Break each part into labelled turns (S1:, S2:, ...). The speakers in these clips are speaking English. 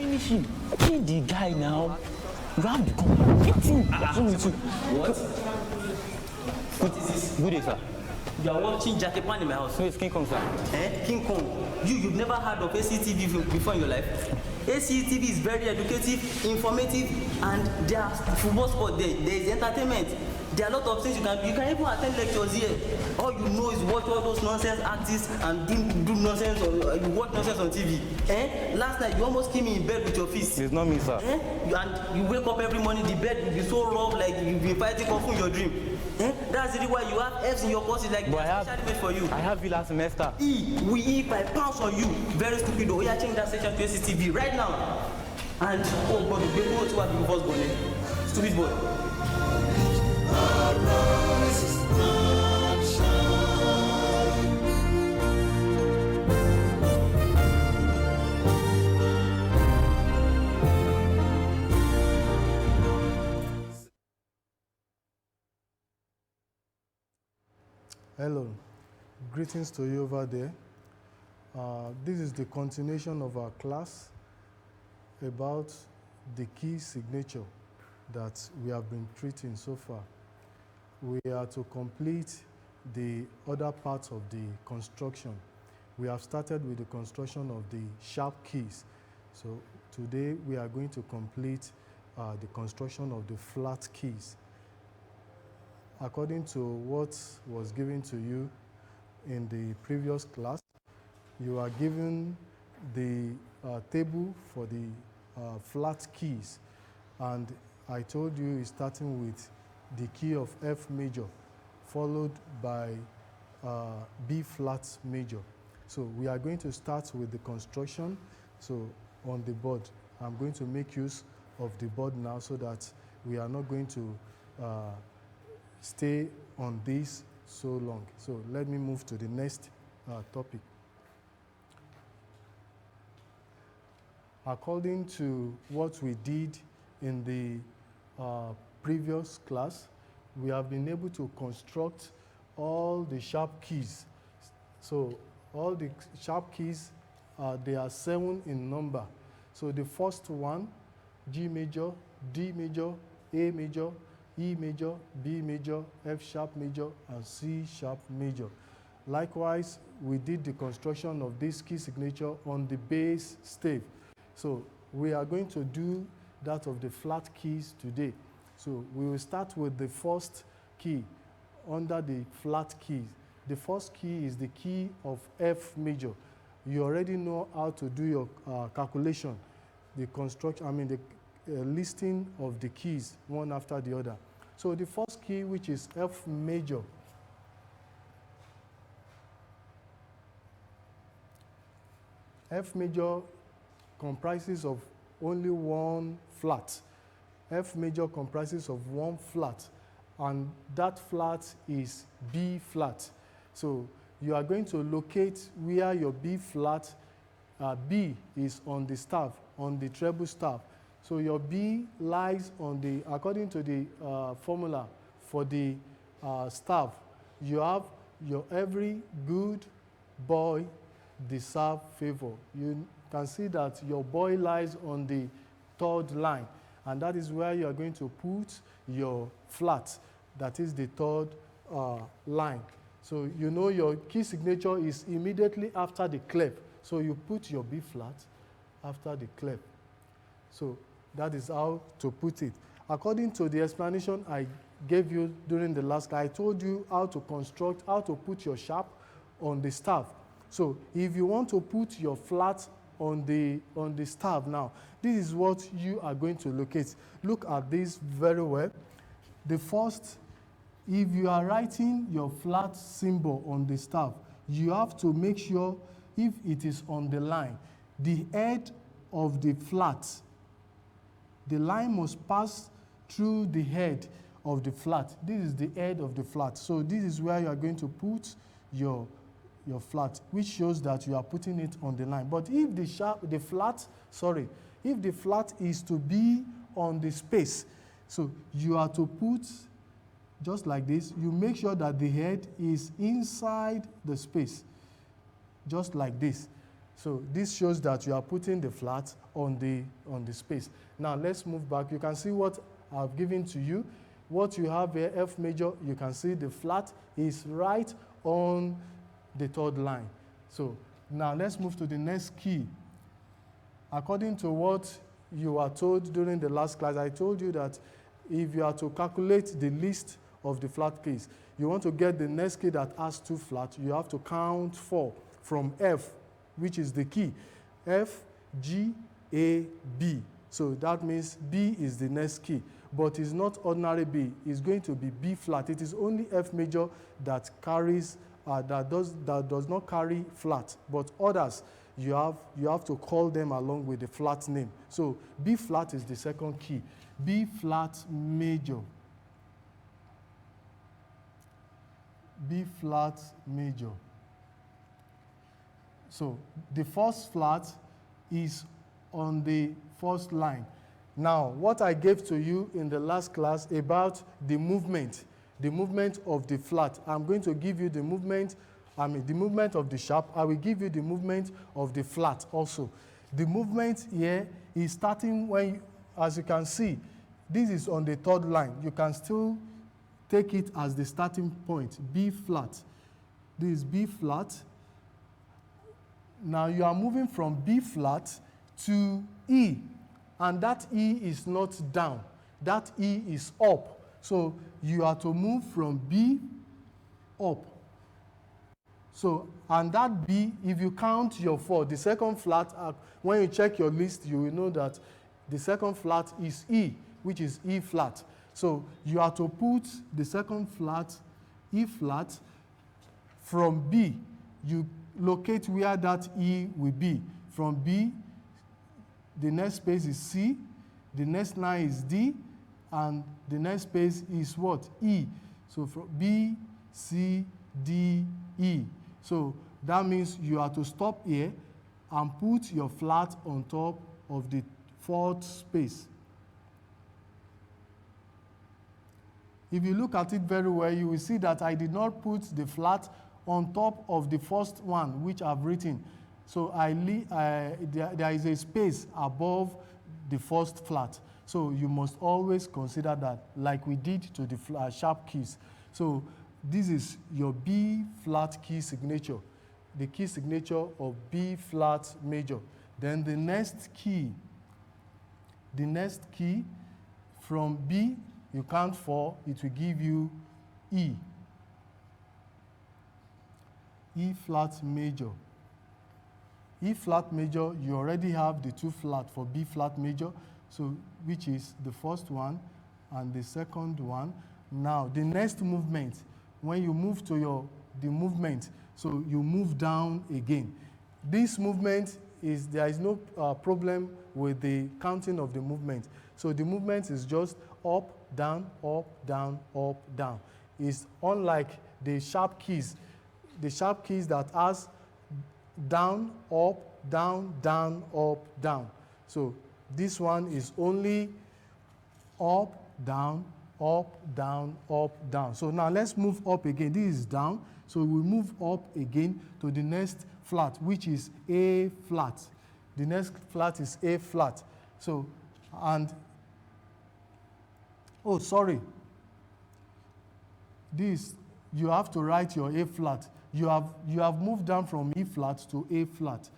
S1: Finish him. Kill the guy now. You have to come. Hit him. What's wrong with you?
S2: What? What is this?
S1: Good day, sir.
S2: You are watching Jackie Pan in my house.
S1: No, it's King Kong, sir.
S2: King Kong. You've never heard of ACTV before in your life? ACTV is very educative, informative, and there's football sport there. There is entertainment. There are a lot of things you can even attend lectures here. All you know is watch all those nonsense artists and do nonsense or you watch nonsense on TV. Last night you almost came in bed with your fist.
S1: It's not me, sir.
S2: And you wake up every morning, the bed will be so rough like you'll be fighting kung fu in your dream. That's the reason why you have F's in your courses like especially made for you.
S1: I have you last semester.
S2: We £5 on you. Very stupid though. Yeah, change that section to ACTV right now. And oh God, the baby to what the first born. Stupid boy.
S3: Hello, greetings to you over there. This is the continuation of our class about the key signature that we have been treating so far. We are to complete the other parts of the construction. We have started with the construction of the sharp keys. So today we are going to complete the construction of the flat keys. According to what was given to you in the previous class, you are given the table for the flat keys. And I told you it's starting with the key of F major, followed by B flat major. So we are going to start with the construction. So on the board, I'm going to make use of the board now so that we are not going to stay on this so long. So let me move to the next topic. According to what we did in the previous class, we have been able to construct all the sharp keys. So all the sharp keys, they are 7 in number. So the first one, G major, D major, A major, E major, B major, F sharp major, and C sharp major. Likewise, we did the construction of this key signature on the bass stave. So we are going to do that of the flat keys today. So we will start with the first key under the flat keys. The first key is the key of F major. You already know how to do your calculation, the construction, the listing of the keys one after the other. So the first key, which is F major, F major comprises of only one flat. F major comprises of one flat, and that flat is B flat. So you are going to locate where your B flat, B is on the staff, on the treble staff. So your B lies on the, according to the formula for the staff, you have your every good boy deserve favor. You can see that your boy lies on the 3rd line, and that is where you are going to put your flat, that is the 3rd line. So you know your key signature is immediately after the clef. So you put your B flat after the clef. So that is how to put it. According to the explanation I gave you during the last class, I told you how to construct, how to put your sharp on the staff. So if you want to put your flat on the staff now, this is what you are going to locate. Look at this very well. The first, if you are writing your flat symbol on the staff, you have to make sure if it is on the line, the head of the flat, the line must pass through the head of the flat. This is the head of the flat. So this is where you are going to put your flat, which shows that you are putting it on the line. But if the flat is to be on the space, so you are to put just like this. You make sure that the head is inside the space, just like this. So this shows that you are putting the flat on the space. Now let's move back. You can see what I've given to you. What you have here, F major, you can see the flat is right on the third line. So now let's move to the next key. According to what you were told during the last class, I told you that if you are to calculate the list of the flat keys, you want to get the next key that has 2 flats, you have to count 4 from F, which is the key. F, G, A, B. So that means B is the next key. But it's not ordinary B. It's going to be B flat. It is only F major that carries, that does not carry flat. But others, you have to call them along with the flat name. So B flat is the second key. B flat major. B flat major. So the first flat is on the first line. Now, what I gave to you in the last class about the movement of the flat, I'm going to give you the movement of the sharp. I will give you the movement of the flat also. The movement here is starting when, as you can see, this is on the third line. You can still take it as the starting point, B flat. This is B flat. Now you are moving from B flat to E, and that E is not down. That E is up. So you are to move from B up. So, and that B, if you count your 4, the second flat, when you check your list, you will know that the second flat is E, which is E flat. So you are to put the second flat, E flat, from B. You locate where that E will be. From B, the next space is C, the next line is D, and the next space is what? E. So from B, C, D, E. So that means you are to stop here and put your flat on top of the fourth space. If you look at it very well, you will see that I did not put the flat on top of the first one, which I've written. So there is a space above the first flat. So you must always consider that, like we did to the sharp keys. So this is your B flat key signature, the key signature of B flat major. Then the next key from B, you count 4, it will give you E. E flat major. E flat major, you already have the 2 flat for B flat major, so which is the first one and the second one. Now the next movement, when you move to the movement, so you move down again. This movement is, there is no problem with the counting of the movement. So the movement is just up, down, up, down, up, down. It's unlike the sharp keys that has down, up, down, down, up, down. So this one is only up, down, up, down, up, down. So now let's move up again. This is down. So we move up again to the next flat, which is A flat. The next flat is A flat. So, and, oh, sorry. This, you have to write your A flat. You have moved down from E flat to A flat.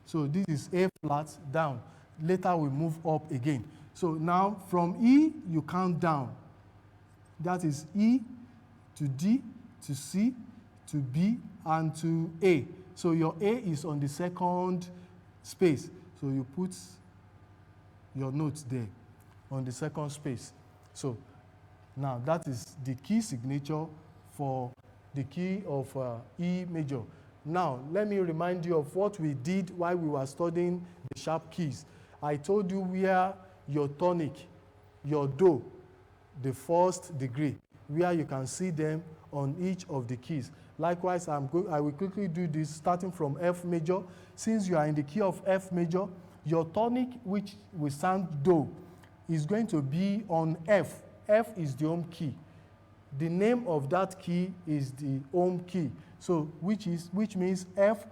S3: So this is A flat down. Later we move up again. So now from E, you count down. That is E to D to C to B and to A. So your A is on the second space. So you put your notes there on the second space. So now that is the key signature for the key of E major. Now, let me remind you of what we did while we were studying the sharp keys. I told you where your tonic, your do, the first degree, where you can see them on each of the keys. Likewise, I will quickly do this starting from F major. Since you are in the key of F major, your tonic, which will sound do, is going to be on F. F is the home key. The name of that key is the home key. So which means F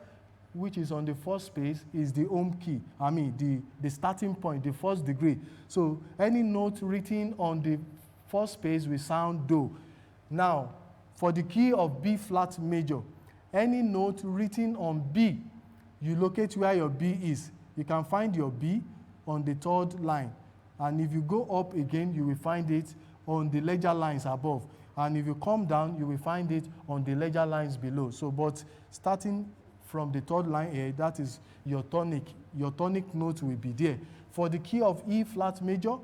S3: which is on the first space, is the home key. I mean, the starting point, the first degree. So any note written on the first space will sound do. Now, for the key of B flat major, any note written on B, you locate where your B is. You can find your B on the third line. And if you go up again, you will find it on the ledger lines above. And if you come down, you will find it on the ledger lines below. So, but starting from the third line here, that is your tonic. Your tonic note will be there. For the key of E flat major,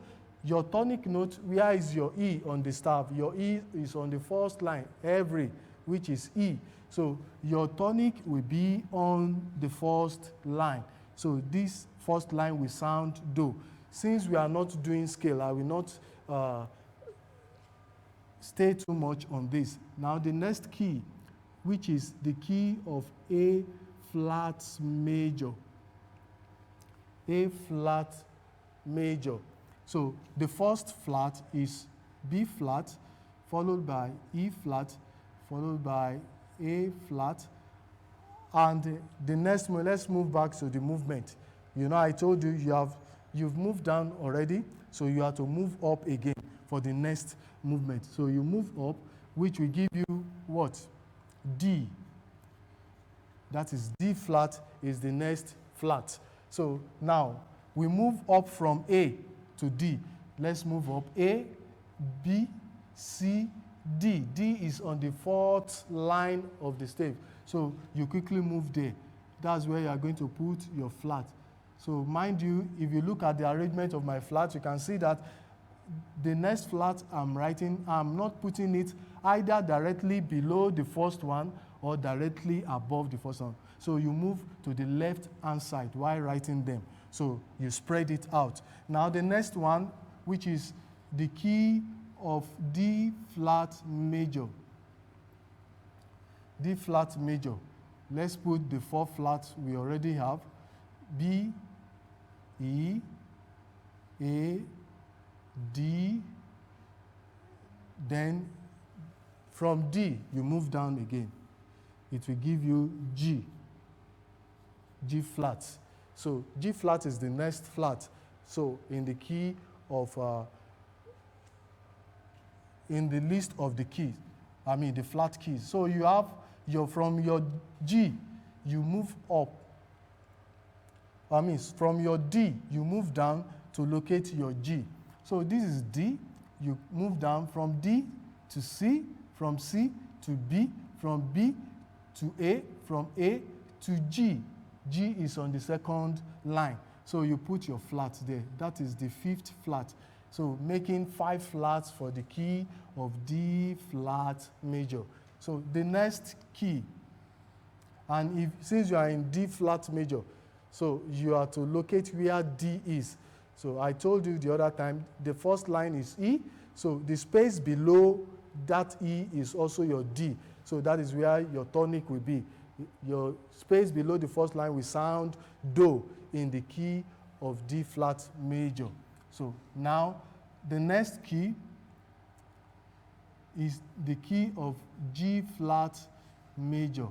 S3: your tonic note, where is your E on the staff? Your E is on the first line, every, which is E. So your tonic will be on the first line. So this first line will sound do. Since we are not doing scale, I will not stay too much on this. Now the next key, which is the key of A flat major. A flat major. So the first flat is B flat, followed by E flat, followed by A flat. And the next one, let's move back to the movement. You know, I told you you've moved down already, so you have to move up again for the next movement. So you move up, which will give you what? D. That is D flat is the next flat. So now we move up from A to D. Let's move up. A, B, C, D. D is on the fourth line of the stave. So you quickly move there. That's where you are going to put your flat. So mind you, if you look at the arrangement of my flat, you can see that the next flat I'm writing, I'm not putting it either directly below the first one or directly above the first one. So you move to the left-hand side while writing them. So you spread it out. Now the next one, which is the key of D flat major. D flat major. Let's put the four flats we already have. B, E, A, D. Then from D, you move down again. It will give you G, G flat. So G flat is the next flat. So in the key of, in the list of the keys, I mean the flat keys. So you have from your G, you move up. I mean from your D, you move down to locate your G. So this is D, you move down from D to C, from C to B, from B to A, from A to G. G is on the second line. So you put your flat there. That is the fifth flat. So making 5 flats for the key of D flat major. So the next key, and since you are in D flat major, so you are to locate where D is. So I told you the other time, the first line is E. So the space below that E is also your D. So that is where your tonic will be. Your space below the first line will sound do in the key of D flat major. So now the next key is the key of G flat major.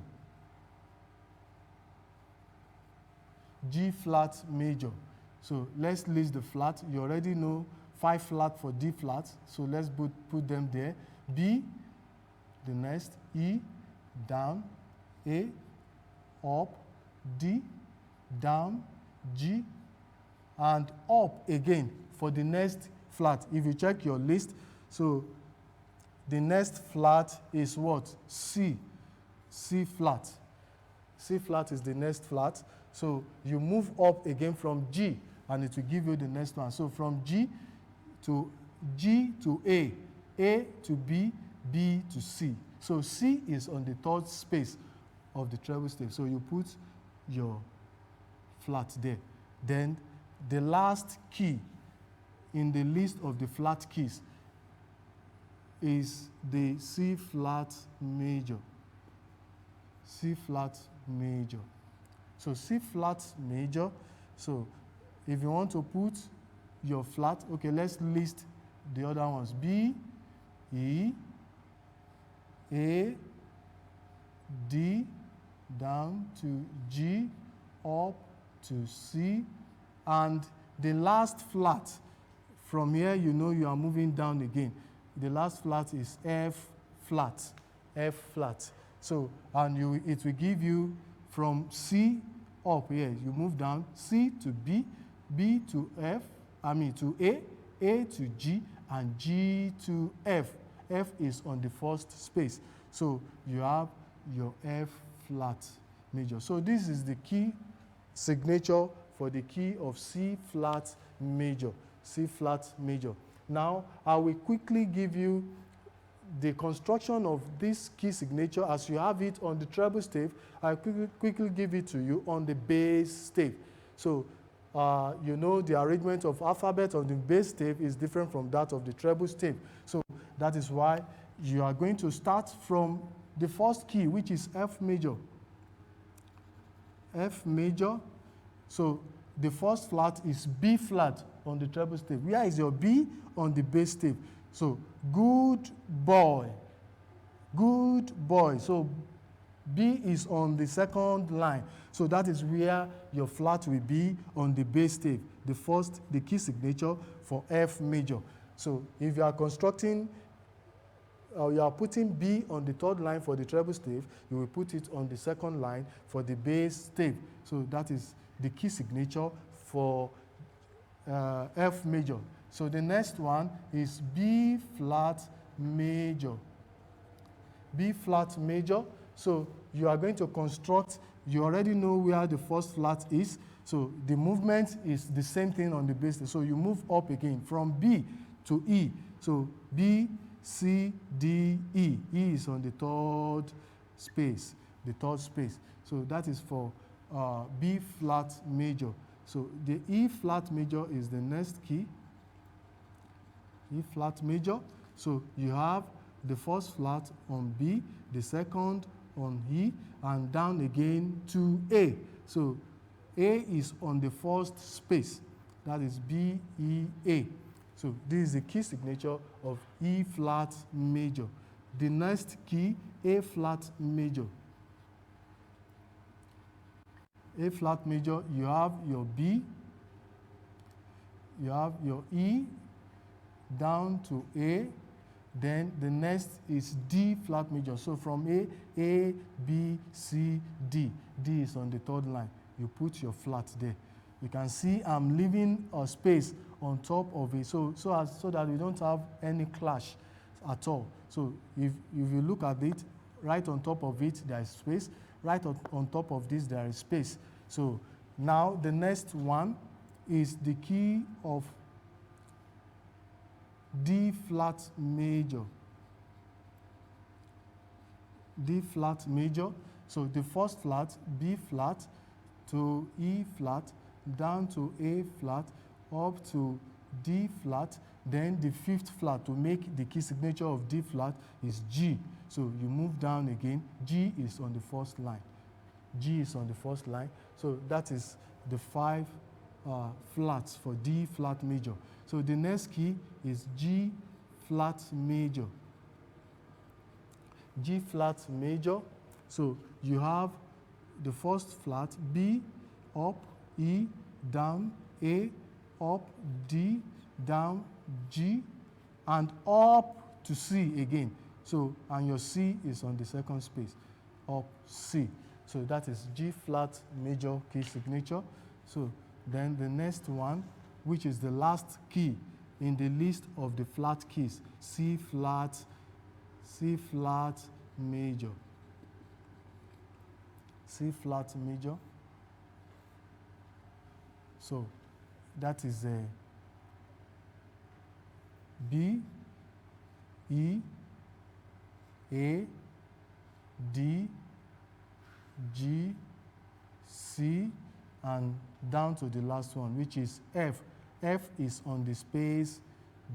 S3: G flat major. So let's list the flat. You already know 5 flat for D flat. So let's put them there. B, the next, E, down, A, up, D, down, G, and up again for the next flat. If you check your list, so the next flat is what? C, C flat. C flat is the next flat. So you move up again from G, and it will give you the next one. So from G to A to B, B to C. So C is on the third space of the treble stave. So you put your flat there. Then the last key in the list of the flat keys is the C flat major. C flat major. So C flat major. So if you want to put your flat, okay, let's list the other ones. B, E, A, D, down to G, up to C, and the last flat, from here you know you are moving down again. The last flat is F flat, F flat. So, and it will give you from C up here, you move down, C to B, B to F, to A to G, and G to F. F is on the first space. So you have your F flat major. So this is the key signature for the key of C flat major, C flat major. Now, I will quickly give you the construction of this key signature as you have it on the treble stave. I'll quickly give it to you on the bass stave. So, you know the arrangement of alphabet on the bass stave is different from that of the treble stave. So, that is why you are going to start from the first key, which is F major. F major. So, the first flat is B flat on the treble stave. Where is your B on the bass stave? So, good boy, good boy. So, B is on the second line. So, that is where your flat will be on the bass stave, the key signature for F major. So, if you are constructing, you are putting B on the third line for the treble stave, you will put it on the second line for the bass stave. So, that is the key signature for F major. So the next one is B flat major. B flat major. So you are going to construct, you already know where the first flat is. So the movement is the same thing on the bass. So you move up again from B to E. So B, C, D, E. E is on the third space, So that is for B flat major. So the E flat major is the next key. E flat major. So you have the first flat on B, the second on E, and down again to A. So A is on the first space. That is B, E, A. So this is the key signature of E flat major. The next key, A flat major. A flat major, you have your B, you have your E, down to A, then the next is D flat major. So from A, B, C, D. D is on the third line. You put your flat there. You can see I'm leaving a space on top of it so that we don't have any clash at all. So if you look at it, right on top of it there is space, right on top of this there is space. So now the next one is the key of D flat major. D flat major. So the first flat, B flat, to E flat, down to A flat, up to D flat, then the fifth flat to make the key signature of D flat is G. So you move down again, G is on the first line. G is on the first line. So that is the 5 flats for D flat major. So the next key is G flat major. G flat major. So you have the first flat, B, up, E, down, A, up, D, down, G, and up to C again. So, and your C is on the second space, up C. So that is G flat major key signature. So then the next one, which is the last key in the list of the flat keys, C flat major. C flat major. So that is a B, E, A, D, G, C, and down to the last one, which is F. F is on the space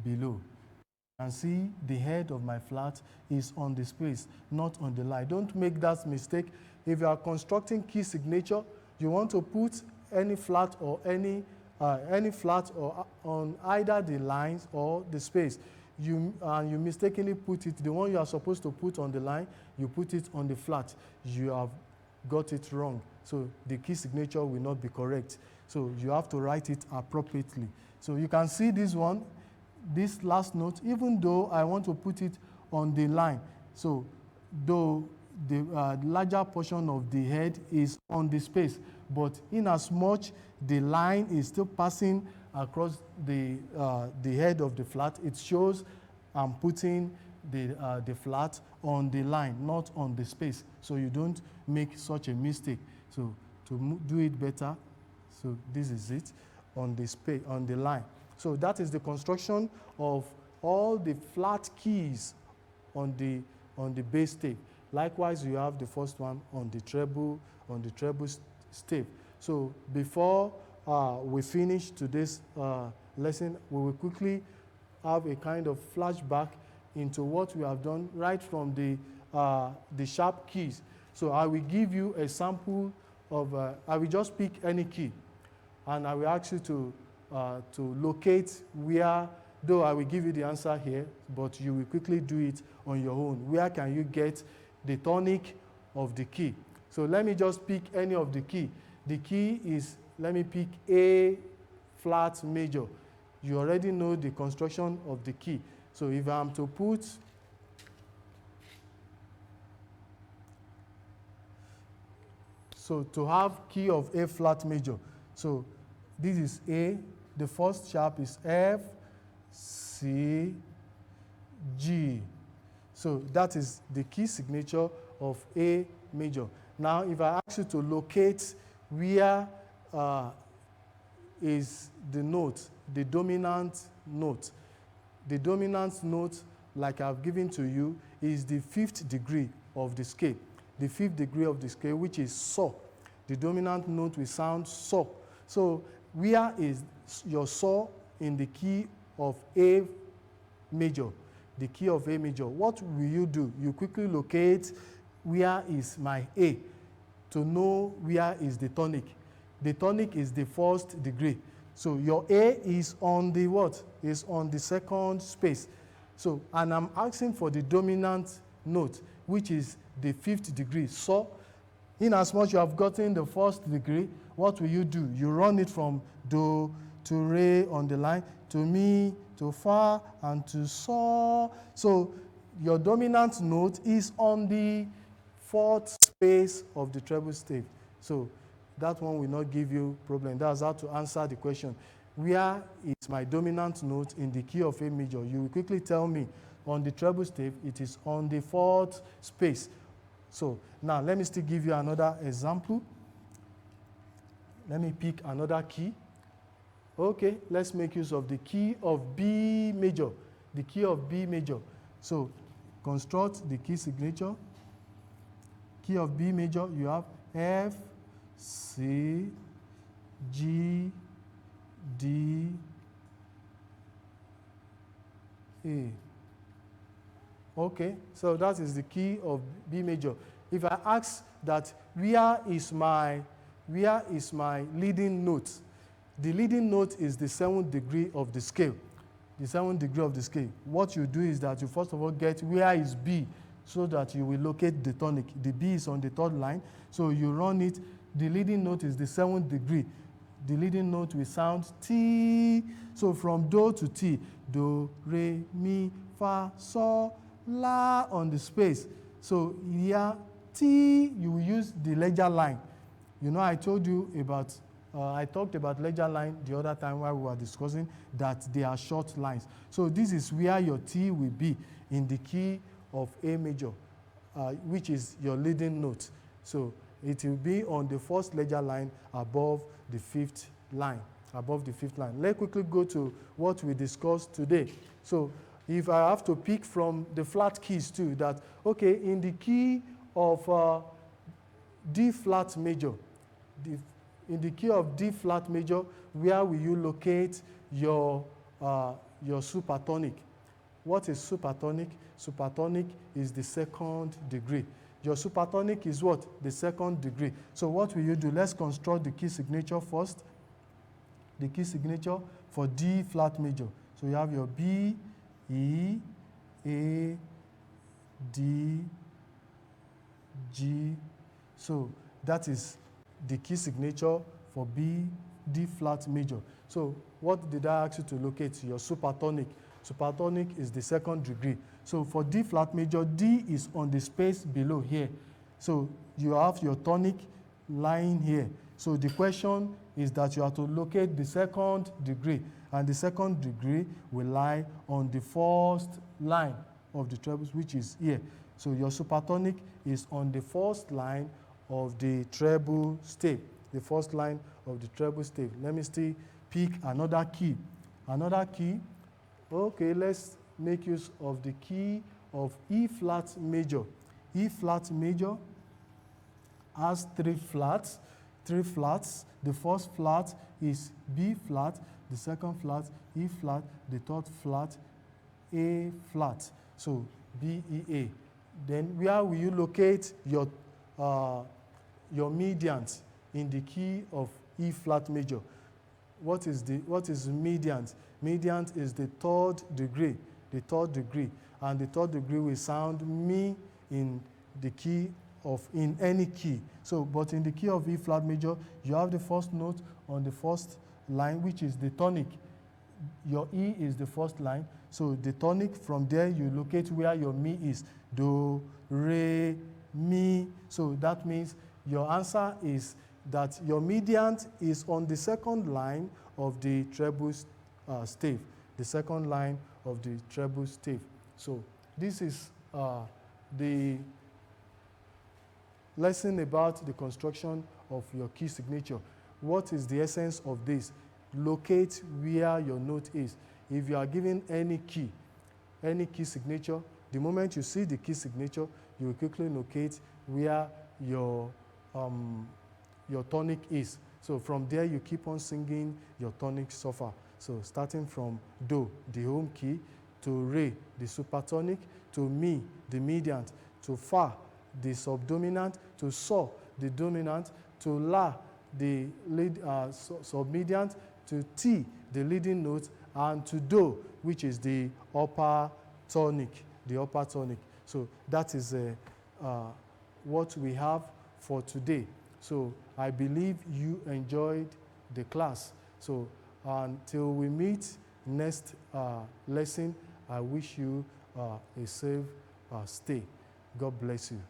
S3: below. You can see the head of my flat is on the space, not on the line. Don't make that mistake. If you are constructing key signature, you want to put any flat or any flat or on either the lines or the space. You mistakenly put it, the one you are supposed to put on the line, you put it on the flat. You have got it wrong. So the key signature will not be correct. So you have to write it appropriately. So you can see this one, this last note, even though I want to put it on the line. So though the larger portion of the head is on the space, but in as much the line is still passing across the head of the flat, it shows I'm putting the flat on the line, not on the space. So you don't make such a mistake. So to do it better, so this is it on the space, on the line. So that is the construction of all the flat keys on the bass stave. Likewise, you have the first one on the treble stave. So before we finish today's lesson, we will quickly have a kind of flashback into what we have done right from the sharp keys. So I will give you a sample of, I will just pick any key, and I will ask you to locate where, though I will give you the answer here, but you will quickly do it on your own. Where can you get the tonic of the key? So let me just pick any of the key. The key is, let me pick A flat major. You already know the construction of the key. So if I'm to put, so to have key of A flat major, so this is A, the first sharp is F, C, G. So that is the key signature of A major. Now if I ask you to locate where is the note, the dominant note. The dominant note, like I've given to you, is the 5th degree of the scale. The 5th degree of the scale, which is saw. The dominant note will sound saw. So where is your saw in the key of A major? The key of A major. What will you do? You quickly locate where is my A to know where is the tonic. The tonic is the 1st degree. So your A is on the what? Is on the 2nd space. So, and I'm asking for the dominant note, which is the 5th degree. So, in as much you have gotten the 1st degree, what will you do? You run it from do to re on the line, to mi, to fa, and to so. So, your dominant note is on the 4th space of the treble stave. So, that one will not give you problem. That's how to answer the question. Where is my dominant note in the key of A major? You will quickly tell me on the treble stave, it is on the 4th space. So now let me still give you another example. Let me pick another key. Okay, let's make use of the key of B major. The key of B major. So construct the key signature. Key of B major, you have F, C, G, D, A. Okay, so that is the key of B major. If I ask that where is my leading note? The leading note is the 7th degree of the scale. The 7th degree of the scale. What you do is that you first of all get where is B, so that you will locate the tonic. The B is on the 3rd line, so you run it. The leading note is the 7th degree. The leading note will sound T. So from do to T, do, re, mi, fa, so, la on the space. So here, T, you will use the ledger line. You know, I told you about, I talked about ledger line the other time while we were discussing that they are short lines. So this is where your T will be in the key of A major, which is your leading note. So it will be on the 1st ledger line above the 5th line. Above the 5th line. Let's quickly go to what we discussed today. So if I have to pick from the flat keys too, that, okay, in the key of D flat major, in the key of D flat major, where will you locate your supertonic? What is supertonic? Supertonic is the 2nd degree. Your supertonic is what? The 2nd degree. So what will you do? Let's construct the key signature first. The key signature for D flat major. So you have your B, E, A, D, G. So that is the key signature for B, D flat major. So what did I ask you to locate? Your supertonic. Supertonic is the second degree. So for D flat major, D is on the space below here. So you have your tonic lying here. So the question is that you have to locate the second degree, and the second degree will lie on the first line of the treble, which is here. So your supertonic is on the first line of the treble stave, the first line of the treble stave. Let me still pick another key. Another key, okay, let's make use of the key of E flat major. E flat major has three flats. The first flat is B flat, the second flat, E flat, the third flat, A flat. So B, E, A. Then where will you locate your mediant in the key of E flat major? What is mediant? Mediant is the third degree, and the third degree will sound mi in the key in any key. So, but in the key of E flat major, you have the first note on the first line, which is the tonic. Your E is the first line. So the tonic, from there you locate where your mi is. Do, re, mi. So that means your answer is that your mediant is on the second line of the treble stave. The second line of the treble stave. So this is the lesson about the construction of your key signature. What is the essence of this? Locate where your note is. If you are given any key signature, the moment you see the key signature, you will quickly locate where your tonic is. So from there, you keep on singing your tonic suffer. So starting from Do, the home key, to Re, the supertonic, to Mi, the mediant, to Fa, the subdominant, to So, the dominant, to La, the lead submediant, to Ti, the leading note, and to Do, which is the upper tonic, So that is what we have for today. So I believe you enjoyed the class. So until we meet next lesson, I wish you a safe stay. God bless you.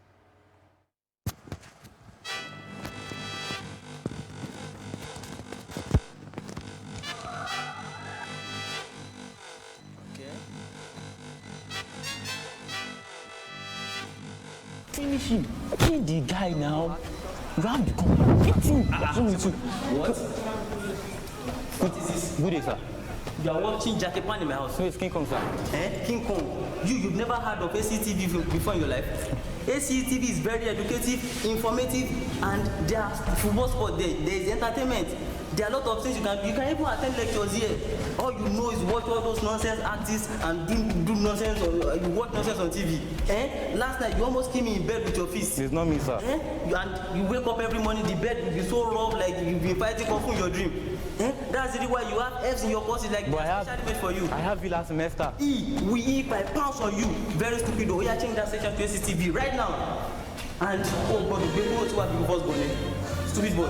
S1: Finish him. Kill the guy now. Round the corner. Hit him.
S2: What?
S1: What is this? Good day, sir.
S2: You are watching Jackie Pan in my house.
S1: So it's King Kong, sir.
S2: King Kong. You've never heard of ACTV before in your life? ACTV is very educative, informative, and there are football sport there. There is entertainment. There are a lot of things you can even attend lectures here. All you know is watch all those nonsense artists and do nonsense, or you watch nonsense on TV. Last night you almost came in bed with your fist.
S1: It's not me, sir.
S2: And you wake up every morning, the bed will be so rough, like you've been fighting kung fu in your dream. That's the reason why you have F's in your courses, like especially made for you.
S1: I have you last semester.
S2: We eat by pounds on you. Very stupid. We are changing that section to ACTV right now. And oh God, the baby to have been first born. Stupid boy.